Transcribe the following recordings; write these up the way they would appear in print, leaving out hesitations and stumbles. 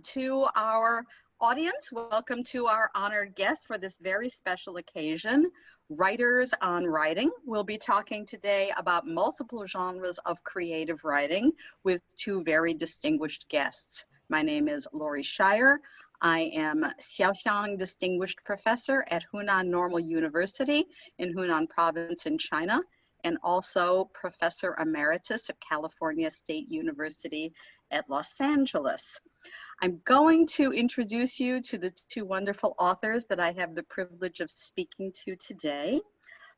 to our audience. Welcome to our honored guest for this very special occasion, Writers on Writing. We'll be talking today about multiple genres of creative writing with two very distinguished guests. My name is Lauri Scheyer. I am Xiaoxiang Distinguished Professor at Hunan Normal University in Hunan Province in China, and also Professor Emeritus at California State University at Los Angeles. I'm going to introduce you to the two wonderful authors that I have the privilege of speaking to today.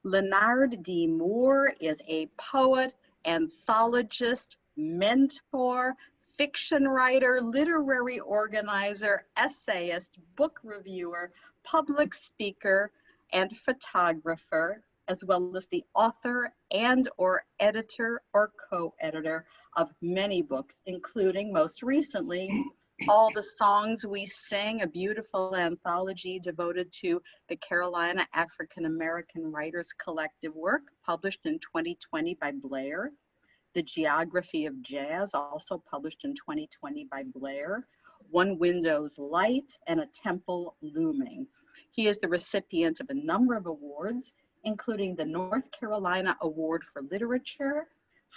Lenard D. Moore is a poet, anthologist, mentor, fiction writer, literary organizer, essayist, book reviewer, public speaker, and photographer, as well as the author and or editor or co-editor of many books, including most recently, All the Songs We Sing, a beautiful anthology devoted to the Carolina African American Writers Collective work, published in 2020 by Blair. The Geography of Jazz, also published in 2020 by Blair. One Window's Light, and A Temple Looming. He is the recipient of a number of awards, including the North Carolina Award for Literature,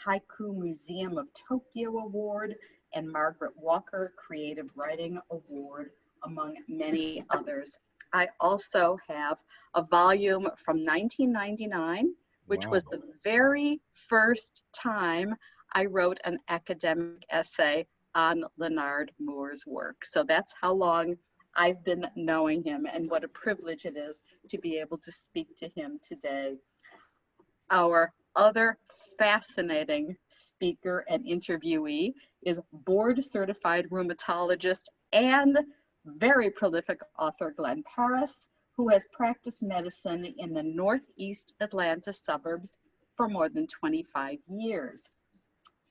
Haiku Museum of Tokyo Award, and Margaret Walker Creative Writing Award, among many others. I also have a volume from 1999, which was the very first time I wrote an academic essay on Lenard Moore's work. So that's how long I've been knowing him, and what a privilege it is to be able to speak to him today. Our other fascinating speaker and interviewee is board-certified rheumatologist and very prolific author Glenn Parris, who has practiced medicine in the Northeast Atlanta suburbs for more than 25 years.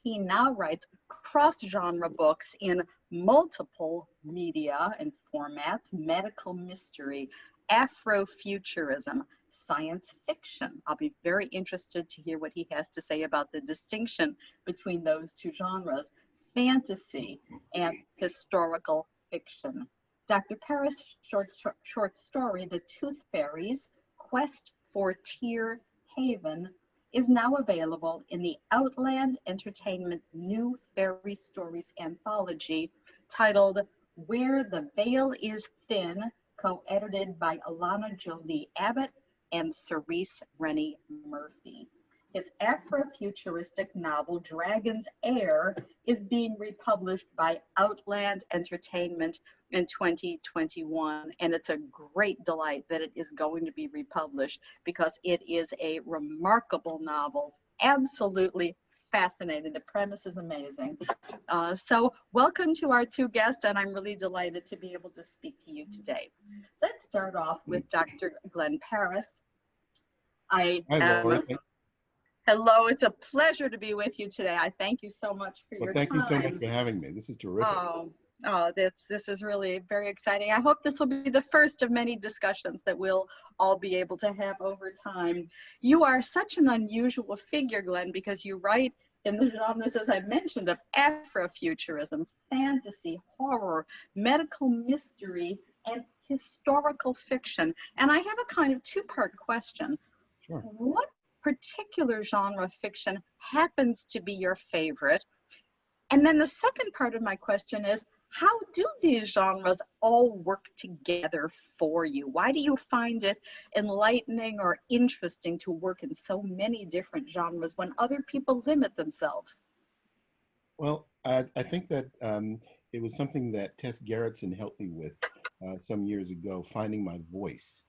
He now writes cross-genre books in multiple media and formats: medical mystery, Afrofuturism, science fiction. I'll be very interested to hear what he has to say about the distinction between those two genres, fantasy and historical fiction. Dr. Parris' short story, The Tooth Fairies, Quest for Tear Haven, is now available in the Outland Entertainment New Fairy Stories anthology titled Where the Veil is Thin, co-edited by Alana Jolie Abbott and Cerise Rennie Murphy. His Afrofuturistic novel, Dragon's Heir, is being republished by Outland Entertainment in 2021, and it's a great delight that it is going to be republished because it is a remarkable novel, absolutely fascinating. The premise is amazing. So welcome to our two guests, and I'm really delighted to be able to speak to you today. Let's start off with Dr. Glenn Parris. Hi, Lauri. Hello, it's a pleasure to be with you today. I thank you so much for your time. Thank you so much for having me. This is terrific. This is really very exciting. I hope this will be the first of many discussions that we'll all be able to have over time. You are such an unusual figure, Glenn, because you write in the genres, as I mentioned, of Afrofuturism, fantasy, horror, medical mystery, and historical fiction. And I have a kind of two-part question. Sure. What particular genre of fiction happens to be your favorite? And then the second part of my question is, how do these genres all work together for you? Why do you find it enlightening or interesting to work in so many different genres when other people limit themselves? Well, I think that it was something that Tess Gerritsen helped me with some years ago, finding my voice.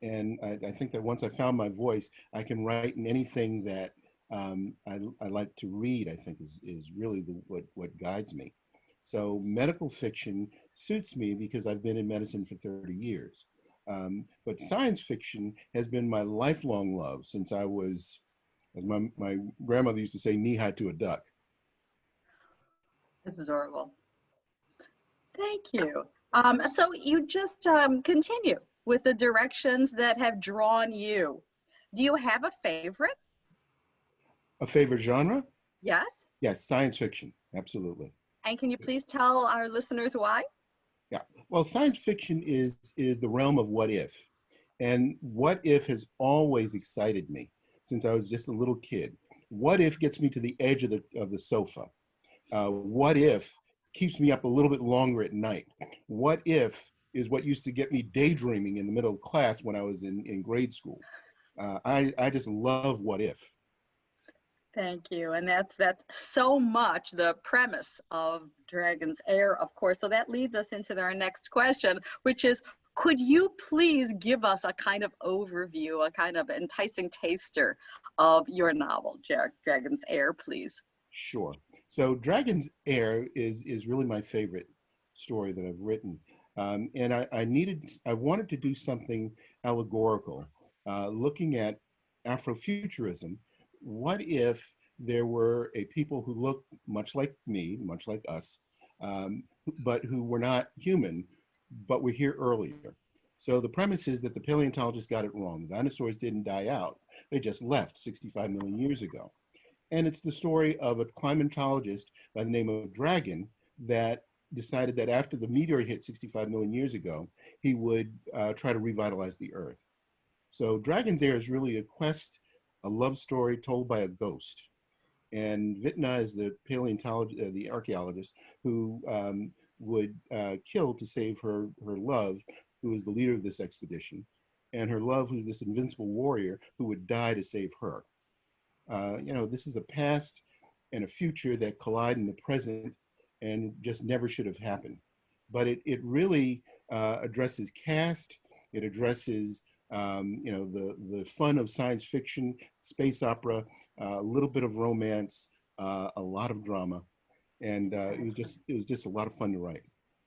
And I think that once I found my voice, I can write in anything that I like to read. I think is really what guides me. So medical fiction suits me because I've been in medicine for 30 years. But science fiction has been my lifelong love since I was, as my grandmother used to say, knee-high to a duck. That's adorable. Thank you. So you just continue with the directions that have drawn you. Do you have a favorite? A favorite genre? Yes. Yes, science fiction, absolutely. And can you please tell our listeners why? Yeah. Well, science fiction is the realm of what if. And what if has always excited me since I was just a little kid. What if gets me to the edge of the sofa. What if keeps me up a little bit longer at night. What if is what used to get me daydreaming in the middle of class when I was in grade school. I just love what if. Thank you. And that's so much the premise of Dragon's Air, of course. So that leads us into our next question, which is, could you please give us a kind of overview, a kind of enticing taster of your novel, Dragon's Air, please? Sure. So Dragon's Air is really my favorite story that I've written. And I wanted to do something allegorical, looking at Afrofuturism. What if there were a people who looked much like me, much like us, but who were not human, but were here earlier? So the premise is that the paleontologists got it wrong. The dinosaurs didn't die out. They just left 65 million years ago. And it's the story of a climatologist by the name of Dragon that decided that after the meteor hit 65 million years ago, he would try to revitalize the Earth. So Dragon's Air is really a quest, a love story told by a ghost. And Vitna is the paleontologist, the archaeologist who would kill to save her love, who is the leader of this expedition, and her love, who's this invincible warrior who would die to save her. This is a past and a future that collide in the present and just never should have happened. But it really addresses caste. It addresses the fun of science fiction, space opera, a little bit of romance, a lot of drama, and it was just a lot of fun to write.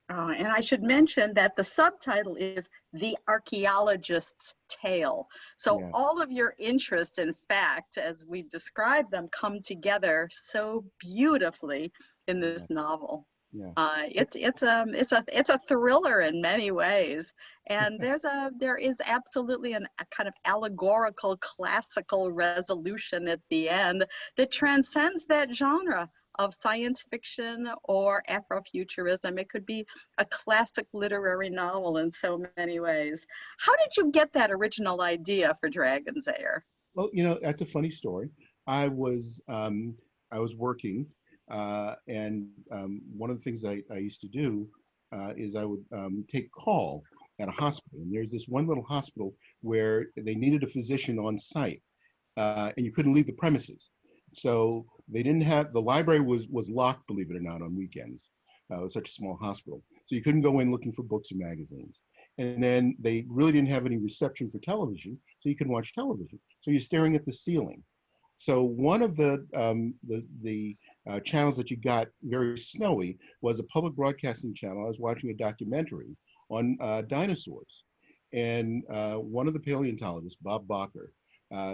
And I should mention that the subtitle is The Archaeologist's Tale. So yes, all of your interests, in fact, as we describe them, come together so beautifully in this novel. Yeah. It's a thriller in many ways, and there is absolutely a kind of allegorical, classical resolution at the end that transcends that genre of science fiction or Afrofuturism. It could be a classic literary novel in so many ways. How did you get that original idea for Dragon's Air? Well, that's a funny story. I was working, and one of the things I used to do is I would take call at a hospital. And there's this one little hospital where they needed a physician on site, and you couldn't leave the premises. So they didn't have, the library was locked, believe it or not, on weekends. It was such a small hospital. So you couldn't go in looking for books or magazines. And then they really didn't have any reception for television, so you couldn't watch television. So you're staring at the ceiling. So one of the channels that you got, very snowy, was a public broadcasting channel. I was watching a documentary on dinosaurs. And one of the paleontologists, Bob Bacher,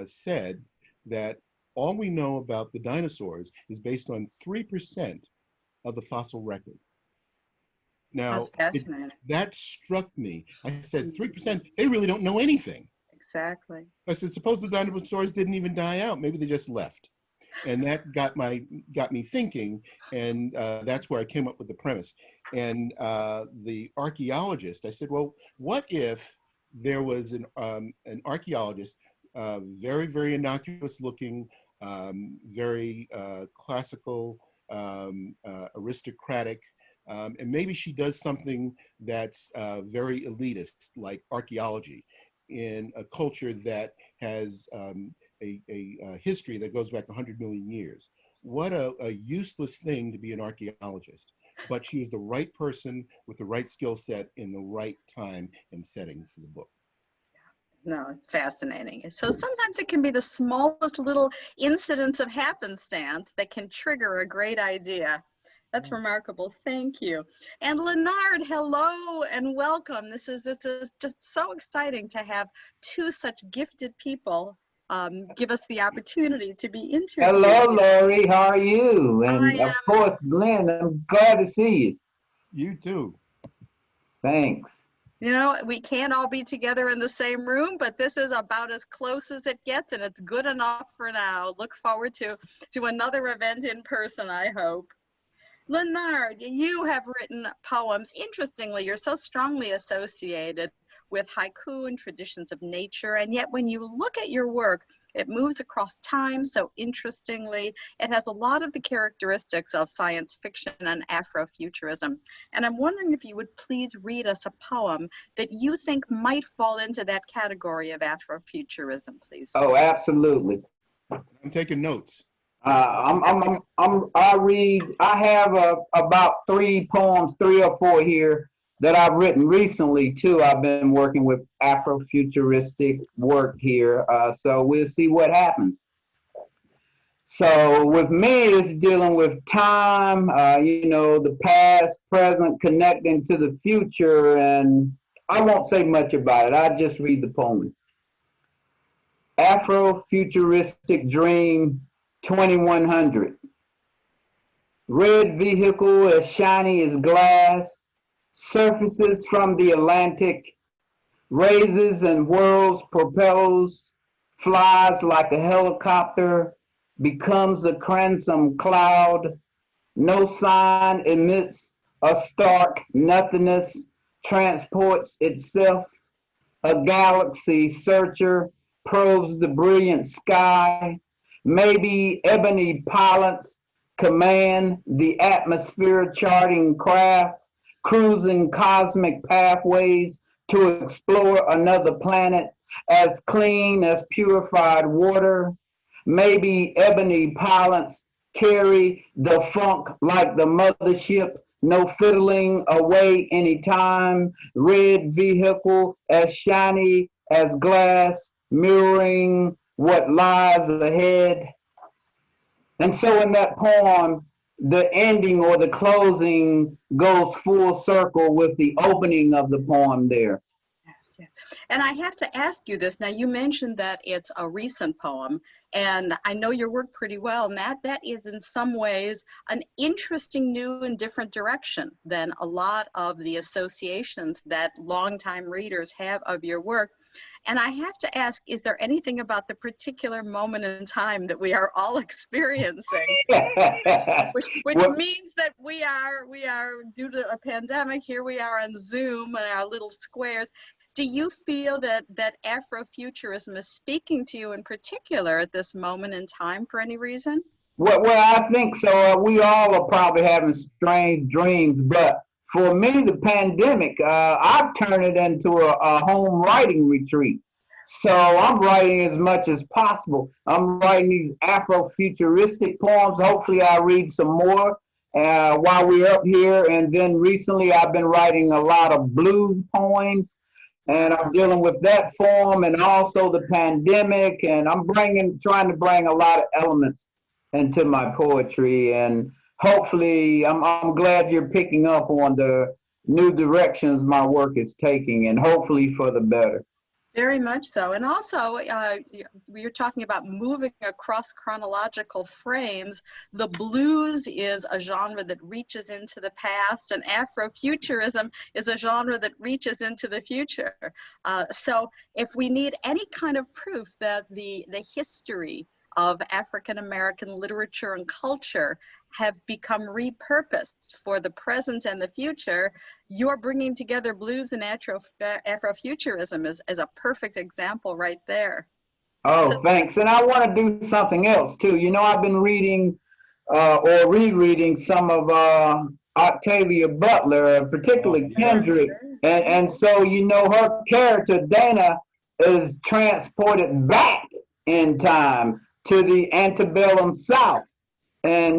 said that all we know about the dinosaurs is based on 3% of the fossil record. Now, that struck me. I said, 3%, they really don't know anything. Exactly. I said, suppose the dinosaurs didn't even die out. Maybe they just left. And that got me thinking, and that's where I came up with the premise. And the archaeologist, I said, well, what if there was an archaeologist, very, very innocuous looking, very classical, aristocratic, and maybe she does something that's very elitist, like archaeology, in a culture that has a history that goes back 100 million years. What a useless thing to be an archaeologist. But she was the right person with the right skill set in the right time and setting for the book. No, it's fascinating. So sometimes it can be the smallest little incidents of happenstance that can trigger a great idea. That's remarkable. Thank you. And Lenard, hello and welcome. This is just so exciting to have two such gifted people give us the opportunity to be interviewed. Hello, Lauri. How are you? And of course, Glenn, I'm glad to see you. You too. Thanks. We can't all be together in the same room, but this is about as close as it gets, and it's good enough for now. Look forward to another event in person, I hope. Lenard, you have written poems. Interestingly, you're so strongly associated with haiku and traditions of nature, and yet when you look at your work, it moves across time so interestingly. It has a lot of the characteristics of science fiction and Afrofuturism. And I'm wondering if you would please read us a poem that you think might fall into that category of Afrofuturism, please. Oh, absolutely. I'm taking notes. I have about 3 poems, 3 or 4 here that I've written recently too. I've been working with Afrofuturistic work here, so we'll see what happens. So with me, it's dealing with time, the past, present, connecting to the future, and I won't say much about it. I'll just read the poem. Afrofuturistic Dream 2100. Red vehicle as shiny as glass, surfaces from the Atlantic, raises and whirls, propels, flies like a helicopter, becomes a crimson cloud, no sign emits a stark nothingness, transports itself, a galaxy searcher, probes the brilliant sky, maybe ebony pilots command the atmosphere charting craft, cruising cosmic pathways to explore another planet as clean as purified water. Maybe ebony pilots carry the funk like the mothership, no fiddling away anytime. Red vehicle as shiny as glass, mirroring what lies ahead. And so in that poem, the ending or the closing goes full circle with the opening of the poem there. Yes. And I have to ask you this. Now, you mentioned that it's a recent poem, and I know your work pretty well, and that is in some ways an interesting new and different direction than a lot of the associations that longtime readers have of your work. And I have to ask, is there anything about the particular moment in time that we are all experiencing, which means that we are, due to a pandemic, here we are on Zoom and our little squares. Do you feel that Afrofuturism is speaking to you in particular at this moment in time for any reason? Well, I think so. We all are probably having strange dreams, but for me, the pandemic, I've turned it into a home writing retreat. So I'm writing as much as possible. I'm writing these Afrofuturistic poems. Hopefully I'll read some more while we're up here. And then recently I've been writing a lot of blues poems. And I'm dealing with that form and also the pandemic. And I'm trying to bring a lot of elements into my poetry. And hopefully, I'm glad you're picking up on the new directions my work is taking, and hopefully for the better. Very much so. And also, you're talking about moving across chronological frames. The blues is a genre that reaches into the past, and Afrofuturism is a genre that reaches into the future. So if we need any kind of proof that the history of African American literature and culture have become repurposed for the present and the future, you're bringing together blues and Afrofuturism as a perfect example right there. Oh, so, thanks. And I want to do something else too. You know, I've been reading or rereading some of Octavia Butler, particularly Kendrick. And so, you know, her character, Dana, is transported back in time to the antebellum South, and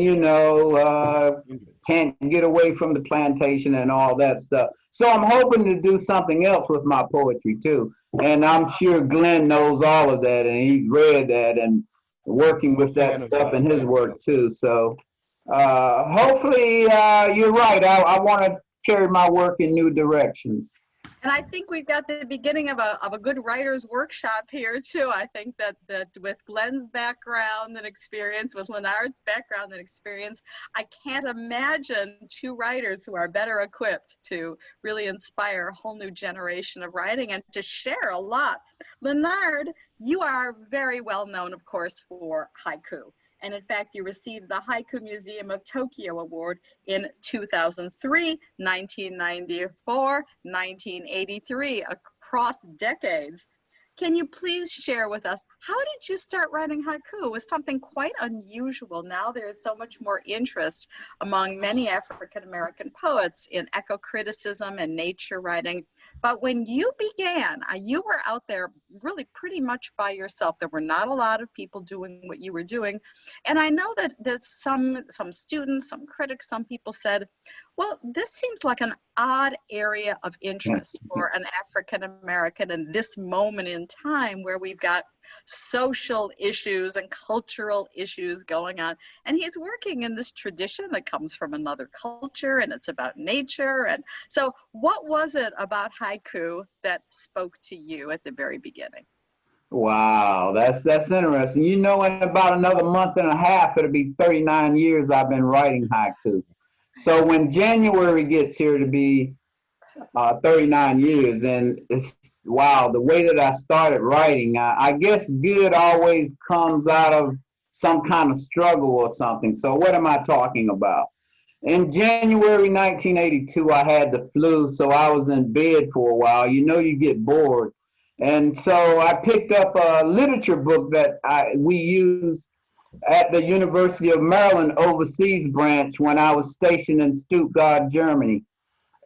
can't get away from the plantation and all that stuff. So I'm hoping to do something else with my poetry too, and I'm sure Glenn knows all of that, and he's read that and working with that stuff in his work too. So hopefully you're right. I want to carry my work in new directions. And I think we've got the beginning of a good writer's workshop here too. I think that with Glenn's background and experience, with Lenard's background and experience, I can't imagine 2 writers who are better equipped to really inspire a whole new generation of writing and to share a lot. Lenard, you are very well known, of course, for haiku. And in fact, you received the Haiku Museum of Tokyo Award in 2003, 1994, 1983, across decades. Can you please share with us, how did you start writing haiku? It was something quite unusual. Now there's so much more interest among many African-American poets in eco-criticism and nature writing. But when you began, you were out there really pretty much by yourself. There were not a lot of people doing what you were doing. And I know that some students, some critics, some people said, well, this seems like an odd area of interest for an African-American in this moment in time where we've got social issues and cultural issues going on. And he's working in this tradition that comes from another culture, and it's about nature. And so what was it about haiku that spoke to you at the very beginning? Wow, that's interesting. You know, in about another month and a half, it'll be 39 years I've been writing haiku. So when January gets here to be 39 years, and it's, wow, the way that I started writing, I guess good always comes out of some kind of struggle or something. So what am I talking about? In January 1982, I had the flu, so I was in bed for a while. You know, you get bored. And so I picked up a literature book that we used at the University of Maryland overseas branch when I was stationed in Stuttgart, Germany.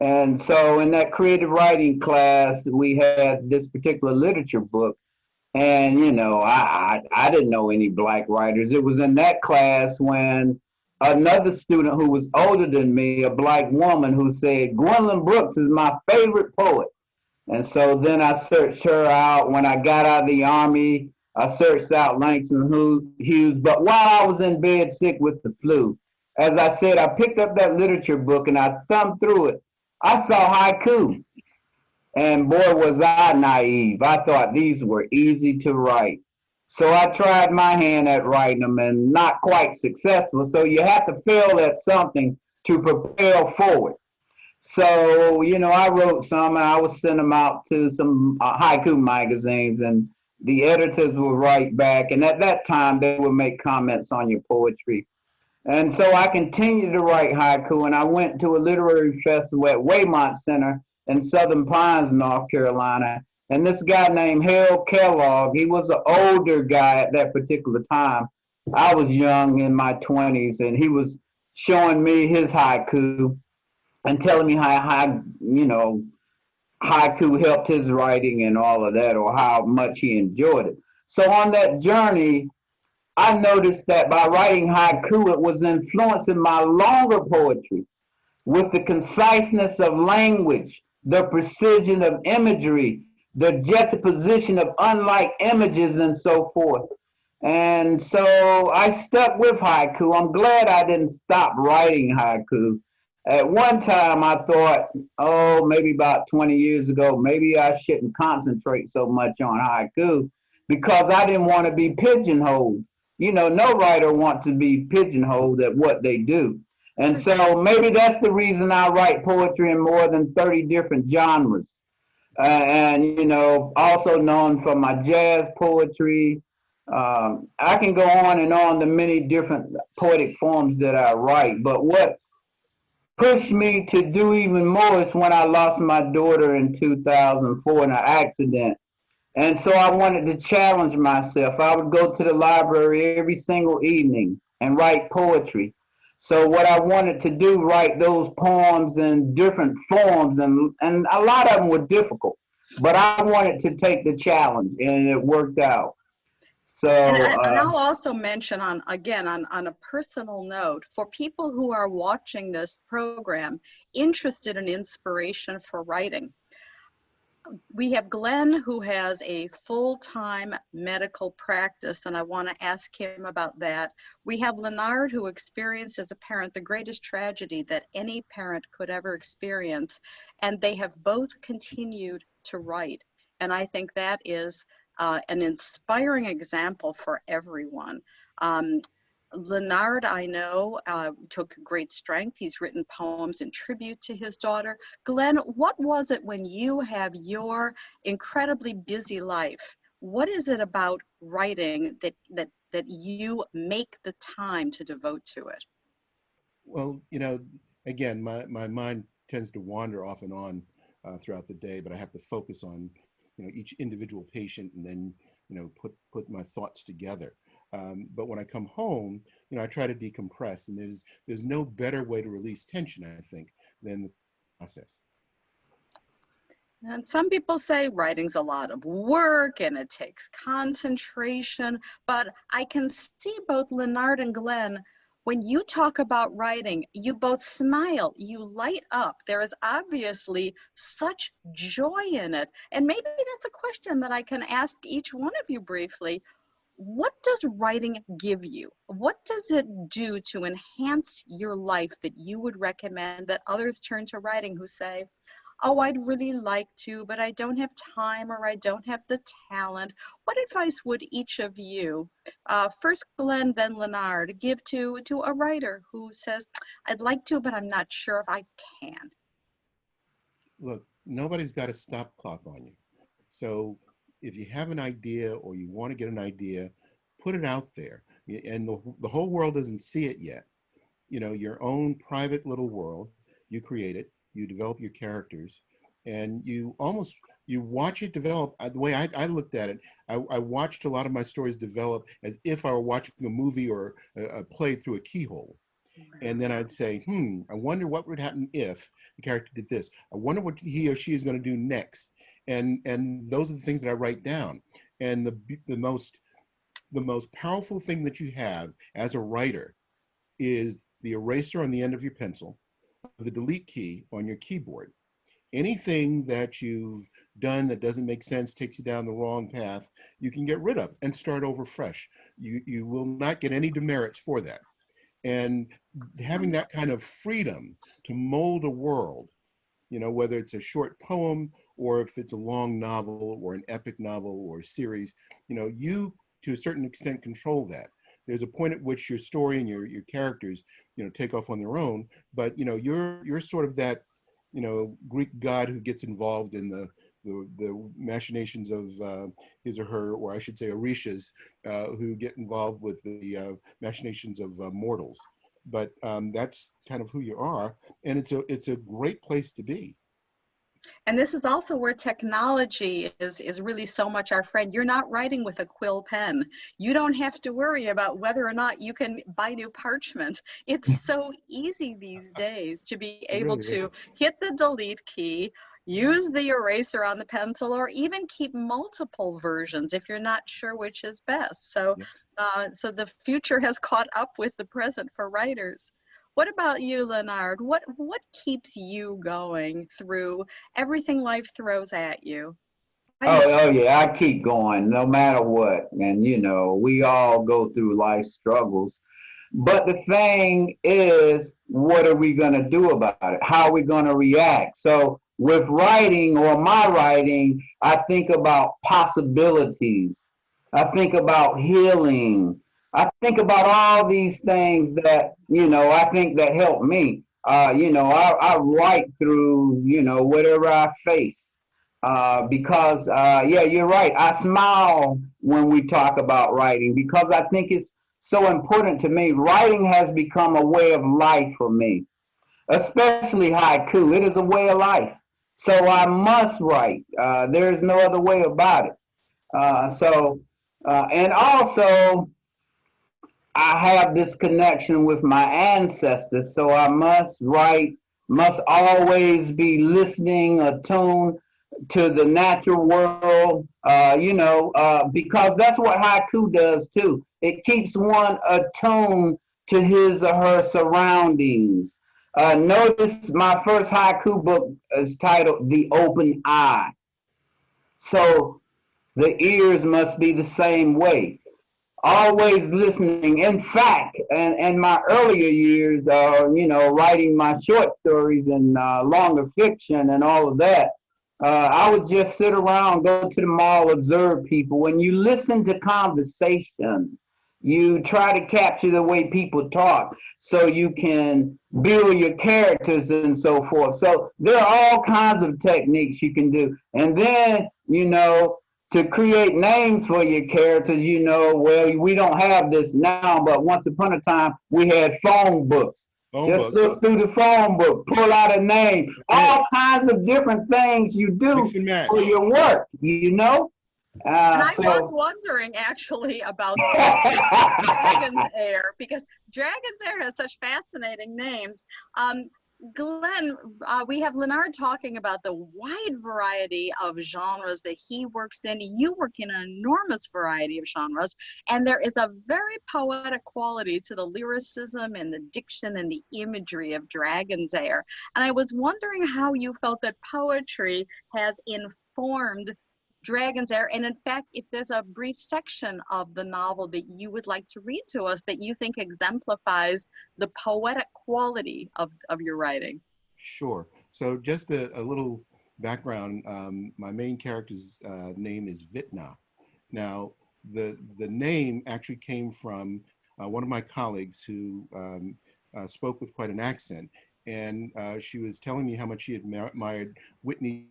And so in that creative writing class, we had this particular literature book. And, you know, I didn't know any black writers. It was in that class when another student who was older than me, a black woman, who said, Gwendolyn Brooks is my favorite poet. And so then I searched her out. When I got out of the Army, I searched out Langston Hughes. But while I was in bed sick with the flu, as I said, I picked up that literature book and I thumbed through it. I saw haiku. And boy, was I naive. I thought these were easy to write. So I tried my hand at writing them and not quite successful. So you have to fail at something to propel forward. So, you know, I wrote some and I would send them out to some haiku magazines, and the editors would write back. And at that time, they would make comments on your poetry. And so I continued to write haiku, and I went to a literary festival at Waymont Center in Southern Pines, North Carolina. And this guy named Harold Kellogg, he was an older guy at that particular time. I was young in my 20s, and he was showing me his haiku and telling me how you know, haiku helped his writing and all of that, or how much he enjoyed it. So on that journey, I noticed that by writing haiku, it was influencing my longer poetry with the conciseness of language, the precision of imagery, the juxtaposition of unlike images, and so forth. And so I stuck with haiku. I'm glad I didn't stop writing haiku. At one time, I thought, oh, maybe about 20 years ago, maybe I shouldn't concentrate so much on haiku because I didn't want to be pigeonholed. You know, no writer wants to be pigeonholed at what they do. And so maybe that's the reason I write poetry in more than 30 different genres. And, you know, also known for my jazz poetry. I can go on and on the many different poetic forms that I write. But what pushed me to do even more is when I lost my daughter in 2004 in an accident. And so I wanted to challenge myself. I would go to the library every single evening and write poetry. So what I wanted to do, write those poems in different forms, and a lot of them were difficult, but I wanted to take the challenge, and it worked out. So, and I'll also mention on a personal note, for people who are watching this program, interested in inspiration for writing, we have Glenn, who has a full-time medical practice, and I want to ask him about that. We have Lenard, who experienced as a parent the greatest tragedy that any parent could ever experience, and they have both continued to write. And I think that is an inspiring example for everyone. Lenard, I know, took great strength. He's written poems in tribute to his daughter. Glenn, what was it when you have your incredibly busy life? What is it about writing that that you make the time to devote to it? Well, again, my mind tends to wander off and on throughout the day, but I have to focus on, each individual patient and then, put my thoughts together. But when I come home, I try to decompress, and there's no better way to release tension, I think, than the process. And some people say writing's a lot of work and it takes concentration, but I can see both Lenard and Glenn, when you talk about writing, you both smile, you light up. There is obviously such joy in it. And maybe that's a question that I can ask each one of you briefly. What does writing give you? What does it do to enhance your life that you would recommend that others turn to writing who say, oh, I'd really like to, but I don't have time or I don't have the talent? What advice would each of you, first Glenn, then Lenard, give to a writer who says, I'd like to, but I'm not sure if I can? Look, nobody's got a stop clock on you. So if you have an idea or you want to get an idea, put it out there. And the whole world doesn't see it yet. Your own private little world, you create it. You develop your characters, and you watch it develop. The way I looked at it, I watched a lot of my stories develop as if I were watching a movie or a play through a keyhole. And then I'd say, I wonder what would happen if the character did this. I wonder what he or she is going to do next. And those are the things that I write down. And the most powerful thing that you have as a writer is the eraser on the end of your pencil, the delete key on your keyboard. Anything that you've done that doesn't make sense, takes you down the wrong path, you can get rid of and start over fresh. You will not get any demerits for that. And having that kind of freedom to mold a world, whether it's a short poem or if it's a long novel or an epic novel or a series, you to a certain extent control that. There's a point at which your story and your characters, take off on their own, but you're sort of that, Greek god who gets involved in the machinations of his or her, or I should say Orishas, who get involved with the machinations of mortals. But that's kind of who you are, and it's a great place to be. And this is also where technology is really so much our friend. You're not writing with a quill pen. You don't have to worry about whether or not you can buy new parchment. It's so easy these days to be able to hit the delete key, use the eraser on the pencil, or even keep multiple versions if you're not sure which is best. So, so the future has caught up with the present for writers. What about you, Lenard? What keeps you going through everything life throws at you? Oh yeah, I keep going no matter what. And we all go through life struggles. But the thing is, what are we going to do about it? How are we going to react? So with writing or my writing, I think about possibilities. I think about healing. I think about all these things that, I think that help me. I write through, whatever I face. Because, you're right. I smile when we talk about writing because I think it's so important to me. Writing has become a way of life for me, especially haiku. It is a way of life. So I must write. There's no other way about it. And also, I have this connection with my ancestors, so I must write, must always be listening, attuned to the natural world, because that's what haiku does too. It keeps one attuned to his or her surroundings. Notice my first haiku book is titled The Open Eye. So the ears must be the same way. Always listening. In fact, in my earlier years, writing my short stories and longer fiction and all of that, I would just sit around, go to the mall, observe people. When you listen to conversation, you try to capture the way people talk so you can build your characters and so forth. So there are all kinds of techniques you can do. And then, to create names for your characters, well, we don't have this now, but once upon a time we had phone books. Phone Just book. look through the phone book, pull out a name, all kinds of different things you do Mix and match. for your work, And I was wondering actually about Dragon's Air, because Dragon's Air has such fascinating names. Glenn, we have Lenard talking about the wide variety of genres that he works in. You work in an enormous variety of genres, and there is a very poetic quality to the lyricism and the diction and the imagery of Dragon's Air. And I was wondering how you felt that poetry has informed Dragon's Air, and in fact, if there's a brief section of the novel that you would like to read to us that you think exemplifies the poetic quality of your writing. Sure. So just a little background. My main character's name is Vitna. Now, the name actually came from one of my colleagues who spoke with quite an accent, and she was telling me how much she admired Whitney.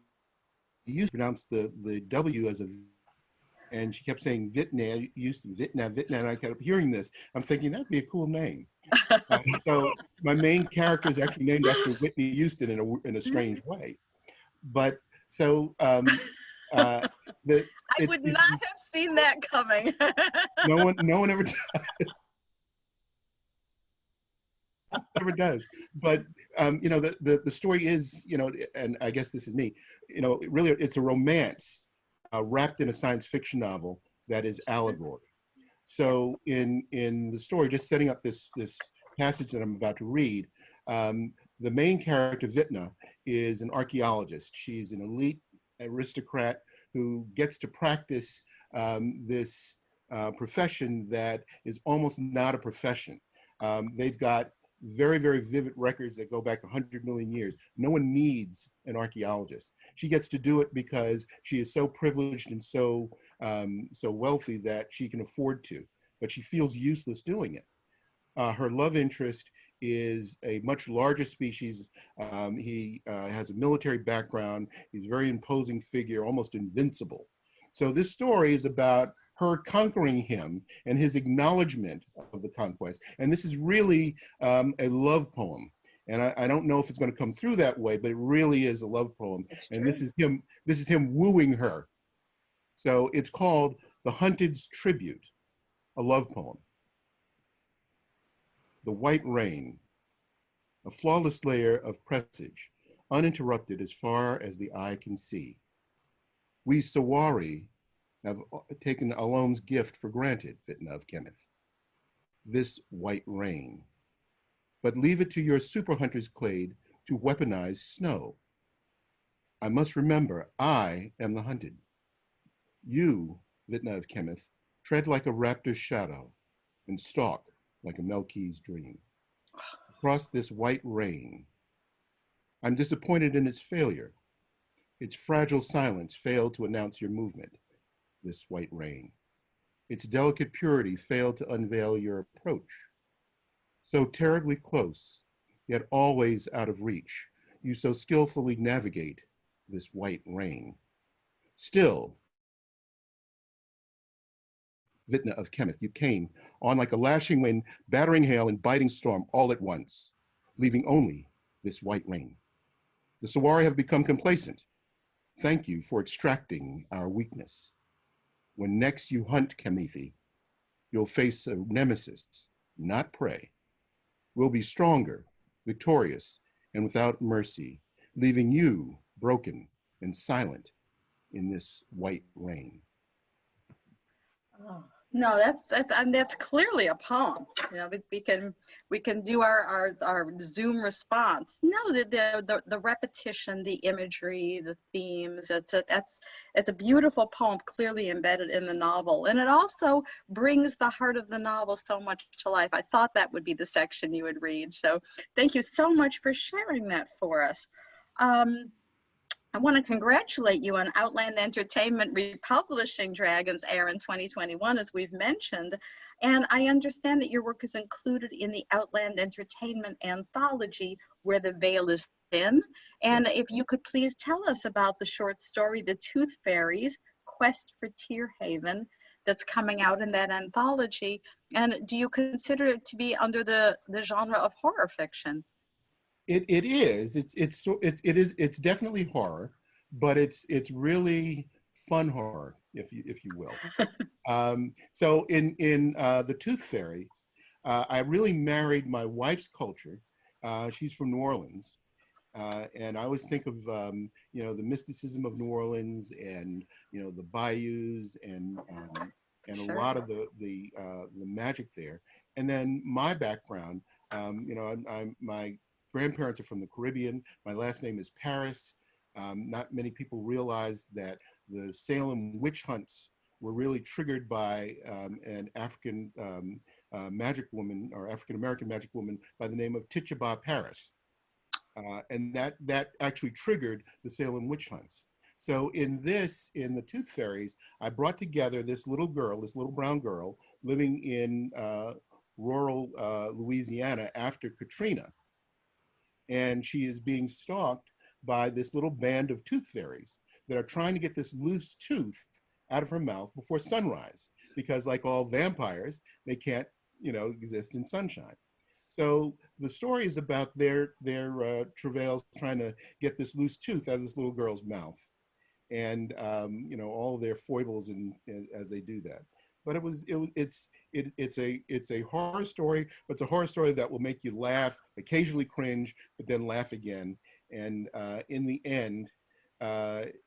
He used to pronounce the W as a V, and she kept saying Vitna, used to Vitna, and I kept hearing this. I'm thinking that'd be a cool name. So my main character is actually named after Whitney Houston in a strange way. But so I would not have seen that coming. no one ever does. Never does. But the story is, and I guess this is me, really it's a romance wrapped in a science fiction novel that is allegory. So in the story, just setting up this passage that I'm about to read, the main character, Vitna, is an archaeologist. She's an elite aristocrat who gets to practice this profession that is almost not a profession. They've got very, very vivid records that go back 100 million years. No one needs an archaeologist. She gets to do it because she is so privileged and so wealthy that she can afford to, but she feels useless doing it. Her love interest is a much larger species. He has a military background. He's a very imposing figure, almost invincible. So this story is about her conquering him and his acknowledgement of the conquest. And this is really a love poem. And I don't know if it's going to come through that way, but it really is a love poem. And this is him wooing her. So it's called The Hunted's Tribute, a love poem. The white rain, a flawless layer of presage, uninterrupted as far as the eye can see. We Sawari have taken Alom's gift for granted, Vitna of Kemeth, this white rain. But leave it to your super hunter's clade to weaponize snow. I must remember, I am the hunted. You, Vitna of Kemeth, tread like a raptor's shadow and stalk like a Melky's dream. Across this white rain, I'm disappointed in its failure. Its fragile silence failed to announce your movement, this white rain. Its delicate purity failed to unveil your approach. So terribly close, yet always out of reach, you so skillfully navigate this white rain. Still, Vitna of Kemeth, you came on like a lashing wind, battering hail and biting storm all at once, leaving only this white rain. The Sawari have become complacent. Thank you for extracting our weakness. When next you hunt Kemethi, you'll face a nemesis, not prey. We'll be stronger, victorious, and without mercy, leaving you broken and silent in this white rain. Oh. No, that's clearly a poem. We can do our Zoom response. No, the repetition, the imagery, the themes. It's a beautiful poem, clearly embedded in the novel, and it also brings the heart of the novel so much to life. I thought that would be the section you would read. So thank you so much for sharing that for us. I want to congratulate you on Outland Entertainment republishing Dragon's Air in 2021, as we've mentioned. And I understand that your work is included in the Outland Entertainment anthology, Where the Veil is Thin. And if you could please tell us about the short story, The Tooth Fairies, Quest for Tear Haven that's coming out in that anthology. And do you consider it to be under the genre of horror fiction? It is. It's definitely horror, but it's really fun horror, if you will. So in the Tooth Fairy, I really married my wife's culture. She's from New Orleans, and I always think of you know, the mysticism of New Orleans, and you know, the bayous, and a Sure. lot of the magic there. And then my background, you know, my grandparents are from the Caribbean. My last name is Parris. Not many people realize that the Salem witch hunts were really triggered by an African magic woman, or African American magic woman, by the name of Tituba Parris. And that actually triggered the Salem witch hunts. So in the Tooth Fairies, I brought together this little girl, this little brown girl, living in rural Louisiana after Katrina. And she is being stalked by this little band of tooth fairies that are trying to get this loose tooth out of her mouth before sunrise, because like all vampires, they can't, you know, exist in sunshine. So the story is about their travails trying to get this loose tooth out of this little girl's mouth, and you know, all of their foibles as they do that. But it's a horror story, but it's a horror story that will make you laugh, occasionally cringe, but then laugh again. And in the end, the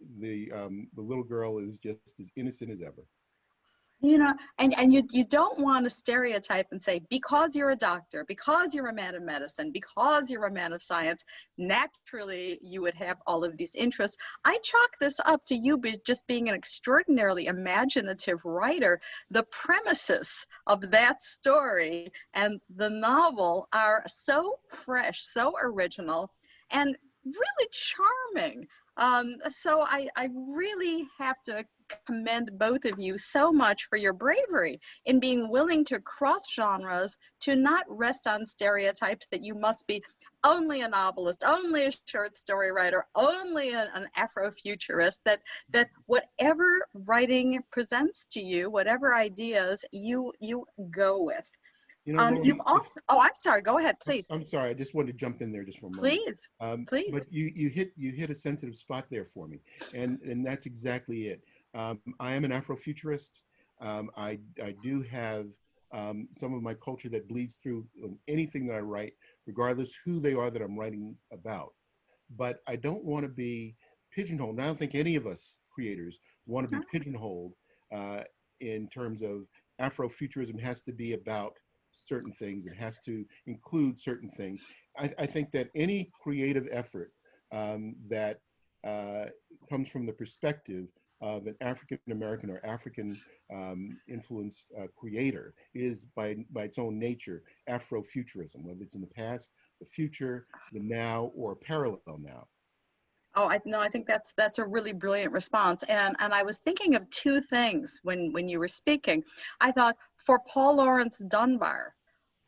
little girl is just as innocent as ever. You know, and you don't want to stereotype and say, because you're a doctor, because you're a man of medicine, because you're a man of science, naturally you would have all of these interests. I chalk this up to you just being an extraordinarily imaginative writer. The premises of that story and the novel are so fresh, so original, and really charming. So I really have to commend both of you so much for your bravery in being willing to cross genres, to not rest on stereotypes that you must be only a novelist, only a short story writer, only an Afrofuturist, that whatever writing presents to you, whatever ideas you go with. You know, Lauri, You've also, oh, I'm sorry, go ahead, please. I'm sorry, I just wanted to jump in there just for a moment. Please, please. But you hit a sensitive spot there for me, and that's exactly it. I am an Afrofuturist. I do have some of my culture that bleeds through anything that I write, regardless who they are that I'm writing about. But I don't want to be pigeonholed. And I don't think any of us creators want to be pigeonholed in terms of Afrofuturism has to be about certain things. It has to include certain things. I think that any creative effort that comes from the perspective of an African American or African influenced creator is by its own nature Afrofuturism, whether it's in the past, the future, the now, or parallel now. Oh, I think that's a really brilliant response. And I was thinking of two things when you were speaking. I thought, for Paul Laurence Dunbar,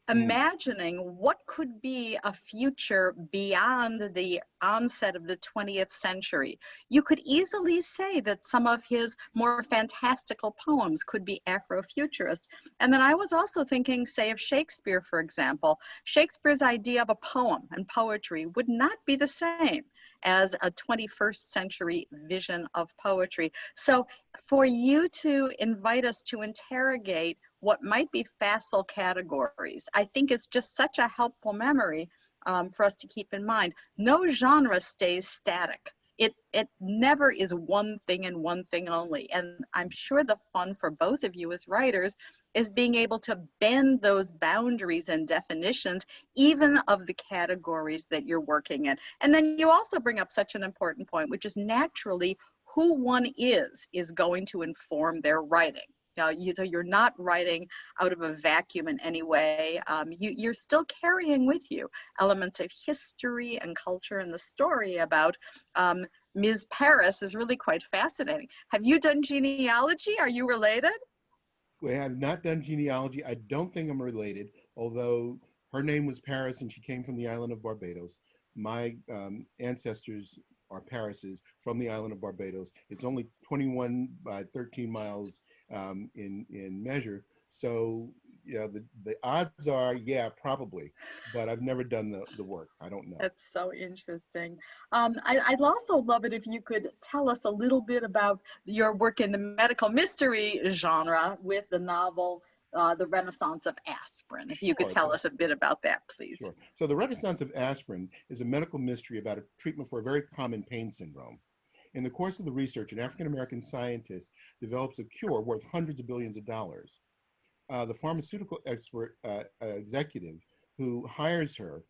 imagining what could be a future beyond the onset of the 20th century. You could easily say that some of his more fantastical poems could be Afrofuturist. And then I was also thinking, say, of Shakespeare, for example. Shakespeare's idea of a poem and poetry would not be the same as a 21st century vision of poetry. So for you to invite us to interrogate what might be facile categories, I think is just such a helpful memory for us to keep in mind. No genre stays static. It never is one thing and one thing only. And I'm sure the fun for both of you as writers is being able to bend those boundaries and definitions, even of the categories that you're working in. And then you also bring up such an important point, which is naturally who one is going to inform their writing. Now, you're not writing out of a vacuum in any way. You're still carrying with you elements of history and culture, and the story about Ms. Parris is really quite fascinating. Have you done genealogy? Are you related? We have not done genealogy. I don't think I'm related, although her name was Parris and she came from the island of Barbados. My ancestors are Parris's from the island of Barbados. It's only 21 by 13 miles in measure. So, yeah, the odds are, yeah, probably, but I've never done the work. I don't know. That's so interesting. I'd also love it if you could tell us a little bit about your work in the medical mystery genre with the novel, The Renaissance of Aspirin. If you could tell us a bit about that, please. Sure. So The Renaissance of Aspirin is a medical mystery about a treatment for a very common pain syndrome. In the course of the research, an African-American scientist develops a cure worth hundreds of billions of dollars. The pharmaceutical expert executive who hires her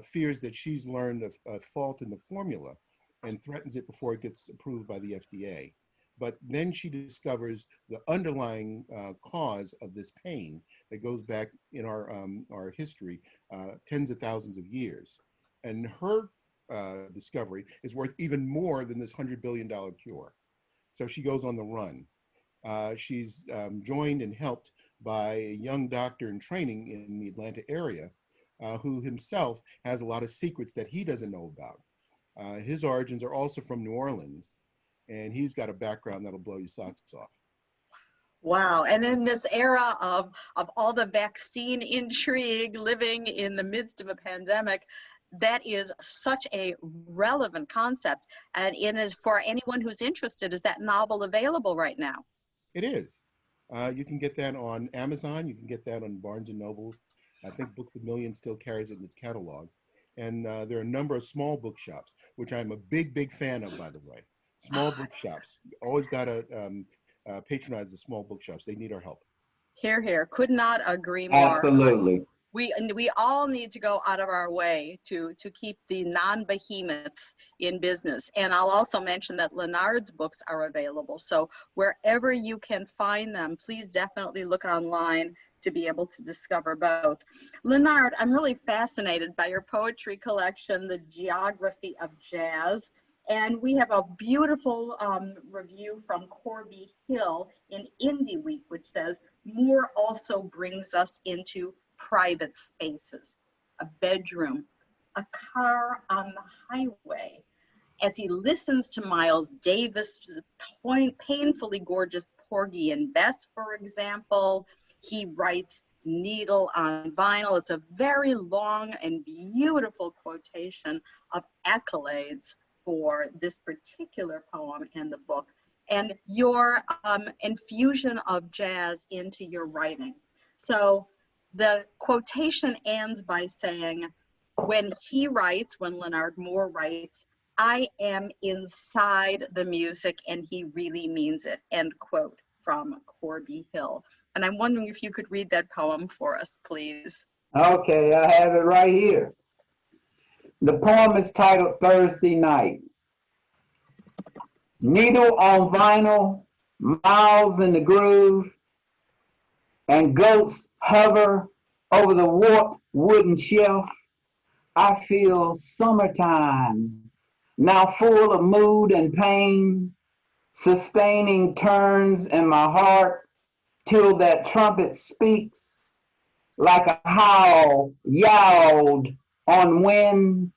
fears that she's learned a fault in the formula and threatens it before it gets approved by the FDA. But then she discovers the underlying cause of this pain that goes back in our history tens of thousands of years. And her discovery is worth even more than this $100 billion cure. So she goes on the run. She's joined and helped by a young doctor in training in the Atlanta area who himself has a lot of secrets that he doesn't know about. His origins are also from New Orleans, and he's got a background that'll blow your socks off. Wow, and in this era of all the vaccine intrigue, living in the midst of a pandemic, that is such a relevant concept. And it is, for anyone who's interested, is that novel available right now? It is. You can get that on Amazon. You can get that on Barnes and Nobles. I think Books A Million still carries it in its catalog. And there are a number of small bookshops, which I'm a big fan of, by the way. Small bookshops. Always got to patronize the small bookshops. They need our help. Hear, hear. Could not agree more. Absolutely. We all need to go out of our way to keep the non-behemoths in business. And I'll also mention that Lenard's books are available. So wherever you can find them, please definitely look online to be able to discover both. Lenard, I'm really fascinated by your poetry collection, The Geography of Jazz. And we have a beautiful review from Corby Hill in Indie Week, which says, Moore also brings us into private spaces, a bedroom, a car on the highway. As he listens to Miles Davis' painfully gorgeous Porgy and Bess, for example, he writes needle on vinyl. It's a very long and beautiful quotation of accolades for this particular poem and the book, and your infusion of jazz into your writing. So the quotation ends by saying, when Lenard Moore writes, I am inside the music and he really means it, end quote, from Corby Hill. And I'm wondering if you could read that poem for us, please. Okay, I have it right here. The poem is titled Thursday Night. Needle on vinyl, miles in the groove, and goats hover over the warped wooden shelf. I feel summertime, now full of mood and pain, sustaining turns in my heart till that trumpet speaks like a howl yowled on wind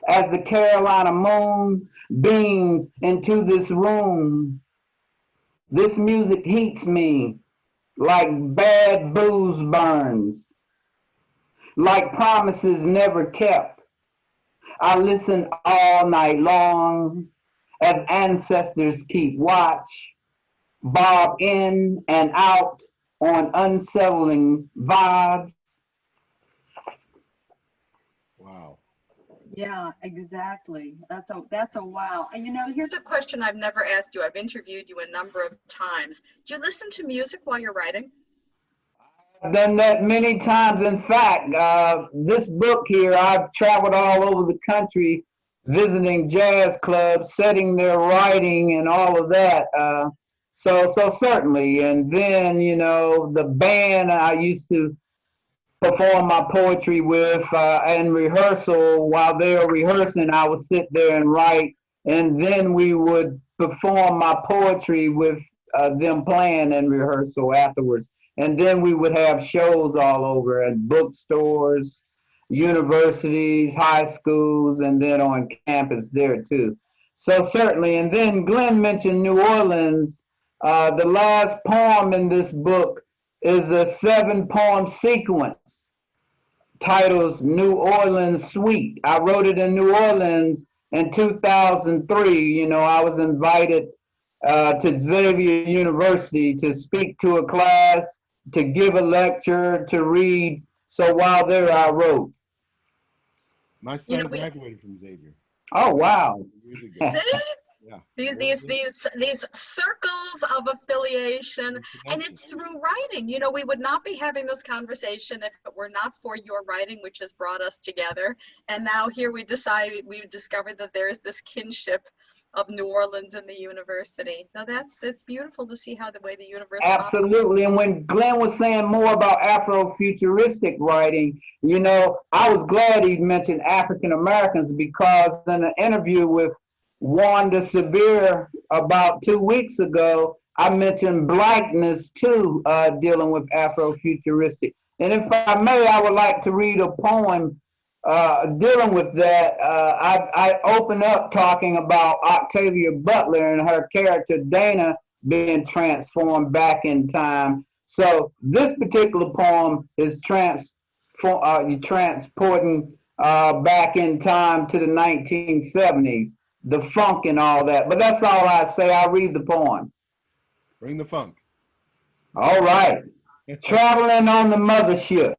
as the Carolina moon beams into this room. This music heats me like bad booze burns, like promises never kept. I listen all night long as ancestors keep watch, bob in and out on unsettling vibes. Wow. Yeah, exactly. That's a wow. And you know, here's a question I've never asked you. I've interviewed you a number of times. Do you listen to music while you're writing? I've done that many times. In fact, this book here, I've traveled all over the country visiting jazz clubs, setting their writing and all of that. So certainly. And then, you know, the band I used to perform my poetry with and rehearsal, while they were rehearsing, I would sit there and write. And then we would perform my poetry with them playing in rehearsal afterwards. And then we would have shows all over at bookstores universities, high schools, and then on campus there too. So certainly, and then Glenn mentioned New Orleans. The last poem in this book is a 7-poem sequence titled New Orleans Suite. I wrote it in New Orleans in 2003. You know, I was invited to Xavier University to speak to a class, to give a lecture, to read. So while there, I wrote. My son graduated from Xavier. Oh, wow. See? Yeah. These circles of affiliation, and it's through writing. You know, we would not be having this conversation if it were not for your writing, which has brought us together. And now here we discovered that there is this kinship of New Orleans and the university. Now it's beautiful to see how the way the universe Absolutely. And when Glenn was saying more about Afrofuturistic writing, you know, I was glad he mentioned African Americans, because in an interview with Wanda Severe about 2 weeks ago, I mentioned blackness too, dealing with Afrofuturistic. And if I may, I would like to read a poem dealing with that. I open up talking about Octavia Butler and her character Dana being transformed back in time. So this particular poem is transporting back in time to the 1970s. The funk and all that. But that's all I say. I'll read the poem. Bring the funk. All right. Traveling on the mothership.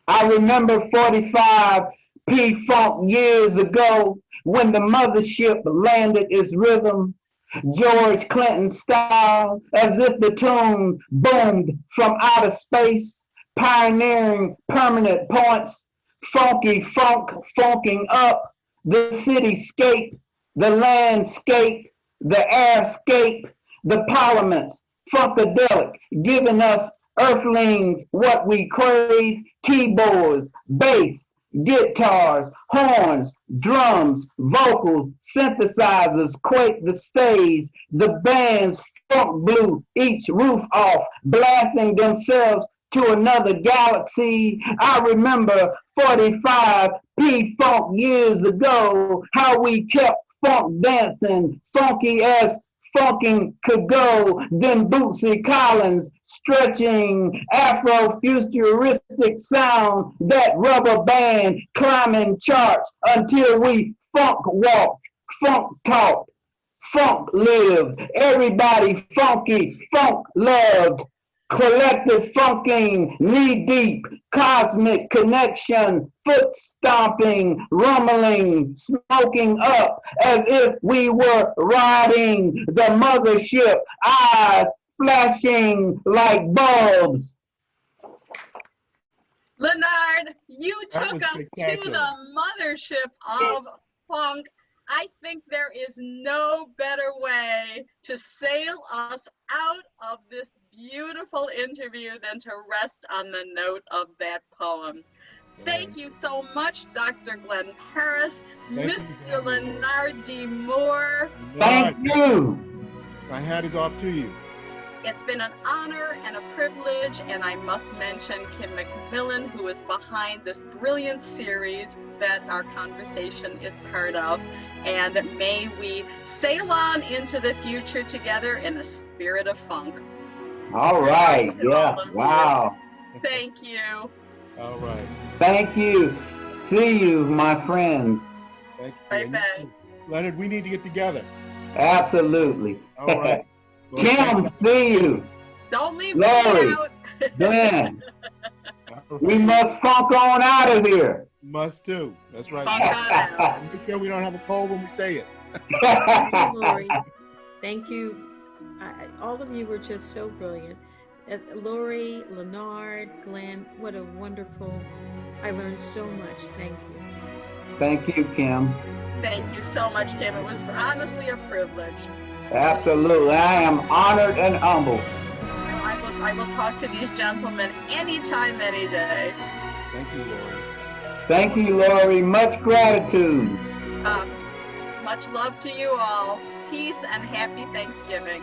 I remember 45 P-Funk years ago when the mothership landed its rhythm, George Clinton style, as if the tune boomed from outer space, pioneering permanent points, funky funk, funking up the cityscape, the landscape, the airscape, the parliaments, funkadelic, giving us earthlings what we crave, keyboards, bass, guitars, horns, drums, vocals, synthesizers quake the stage, the bands funk blew each roof off, blasting themselves to another galaxy. I remember 45 P-Funk years ago, how we kept funk dancing, funky as funking could go. Then Bootsy Collins stretching Afrofuturistic sound, that rubber band climbing charts until we funk walked, funk talked, funk lived. Everybody funky, funk loved. Collective funking, knee-deep, cosmic connection, foot stomping, rumbling, smoking up as if we were riding the mothership, eyes flashing like bulbs. Lenard, you took us to the mothership of funk. I think there is no better way to sail us out of this beautiful interview than to rest on the note of that poem. Thank you so much, Dr. Glenn Parris, Mr. Lenard D. Moore. Thank you. My hat is off to you. It's been an honor and a privilege, and I must mention Kim McMillon, who is behind this brilliant series that our conversation is part of. And may we sail on into the future together in a spirit of funk. All right. Yeah. Wow. Thank you. All right. Thank you. See you, my friends. Thank you. Bye-bye. Leonard, we need to get together. Absolutely. All right. Well, Kim, see you. Don't leave Lauri, me out. Glenn. Right. We must funk on out of here. Must do. That's right. Funk on out. Make sure we don't have a cold when we say it. Thank you, Lauri. Thank you. All of you were just so brilliant. Lauri, Lenard, Glenn, what a wonderful, I learned so much. Thank you. Thank you, Kim. Thank you so much, Kim. It was honestly a privilege. Absolutely. I am honored and humbled. I will talk to these gentlemen anytime, any day. Thank you, Lauri. Thank you, Lauri. Much gratitude. Much love to you all. Peace and happy Thanksgiving.